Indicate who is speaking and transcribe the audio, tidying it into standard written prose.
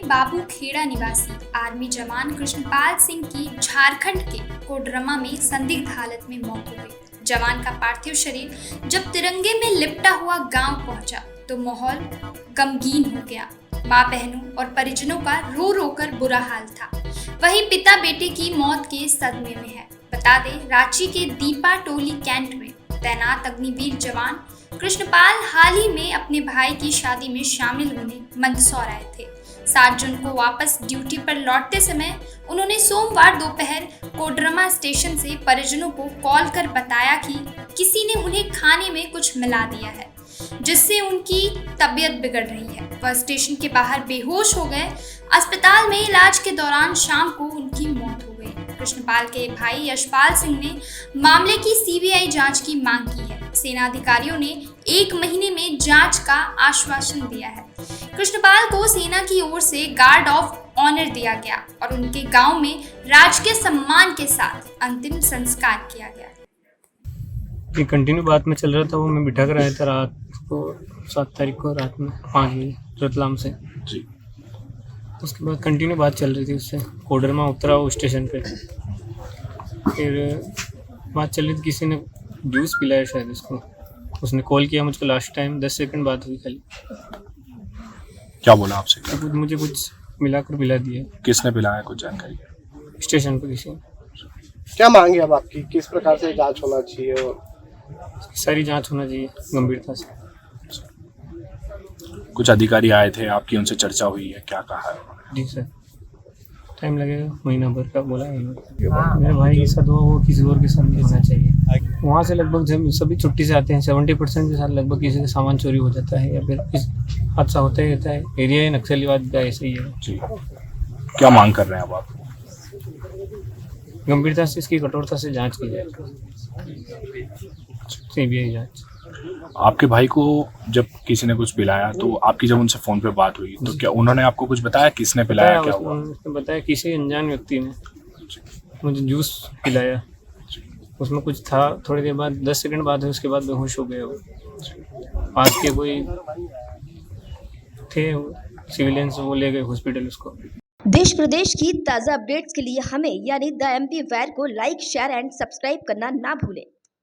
Speaker 1: बाबू खेड़ा निवासी आर्मी जवान कृष्णपाल सिंह की झारखंड के कोडरमा में संदिग्ध हालत में मौत हो गई। जवान का पार्थिव शरीर जब तिरंगे में लिपटा हुआ गांव पहुंचा तो माहौल गमगीन हो गया। मां बहनों और परिजनों का रो रो कर बुरा हाल था। वहीं पिता बेटे की मौत के सदमे में है। बता दें, रांची के दीपा टोली कैंट में तैनात अग्निवीर जवान कृष्णपाल हाल ही में अपने भाई की शादी में शामिल होने मंदसौर आए थे। 7 जून को वापस ड्यूटी पर लौटते समय उन्होंने सोमवार दोपहर कोडरमा स्टेशन से परिजनों को कॉल कर बताया कि किसी ने उन्हें खाने में कुछ मिला दिया है, जिससे उनकी तबीयत बिगड़ रही है। वह स्टेशन के बाहर बेहोश हो गए। अस्पताल में इलाज के दौरान शाम को उनकी मौत हो गई। कृष्णपाल के भाई यशपाल सिंह ने मामले की सीबीआई जांच की मांग की है। सेना अधिकारियों ने 1 महीने में जांच का आश्वासन दिया है। कृष्णपाल को सेना की ओर से गार्ड ऑफ ऑनर दिया गया और उनके गांव में राजकीय सम्मान के साथ अंतिम संस्कार किया गया।
Speaker 2: ये कंटिन्यू बात में चल रहा था। वो मैं बिठा कर आया था रात को 7 तारीख को रात में 5 बजे रतलाम से जी। उसके बाद कंटिन्यू बात चल रही थी उससे। कोडरमा उतरा वो स्टेशन पे, फिर बात चल रही थी। किसी ने जूस पिलाया शायद उसको। उसने कॉल किया मुझको लास्ट टाइम, 10 सेकंड बात हुई खाली।
Speaker 3: क्या बोला आपसे?
Speaker 2: तो मुझे कुछ मिलाकर पिला दिया।
Speaker 3: किसने पिलाया, कुछ जानकारी?
Speaker 2: स्टेशन पे किसी।
Speaker 4: क्या मांगे अब आपकी, किस प्रकार से जांच होना चाहिए? और
Speaker 2: सारी जांच होना चाहिए गंभीरता से।
Speaker 3: कुछ अधिकारी आए थे आपकी, उनसे चर्चा हुई है, क्या कहा है?
Speaker 2: जी सर, टाइम लगेगा, महीना भर का बोला है। मेरे भाई के साथ हुआ, वो किसी और के साथ नहीं होना चाहिए। वहाँ से लगभग जब सभी छुट्टी से आते हैं 70% के साथ लगभग किसी का सामान चोरी हो जाता है या फिर हादसा होता ही रहता है। एरिया ही नक्सलीवाद का ऐसे ही है
Speaker 3: जी। क्या मांग कर रहे हैं अब आप?
Speaker 2: गंभीरता से इसकी कठोरता से जांच की जाए, सीबीआई जांच।
Speaker 3: आपके भाई को जब किसी ने कुछ पिलाया तो आपकी जब उनसे फोन पे बात हुई तो क्या उन्होंने आपको कुछ बताया, किसने पिलाया, क्या हुआ?
Speaker 2: उसने बताया किसी अनजान व्यक्ति ने मुझे जूस पिलाया। उसमें कुछ था। थोड़ी देर बाद 10 सेकंड बाद है, उसके बाद बेहोश हो गए। वो पास के कोई थे सिविलियंस, वो ले गए हॉस्पिटल उसको।
Speaker 5: देश प्रदेश की ताज़ा अपडेट्स के लिए हमें यानी द MP वैर को लाइक, शेयर एंड सब्सक्राइब करना ना भूलें।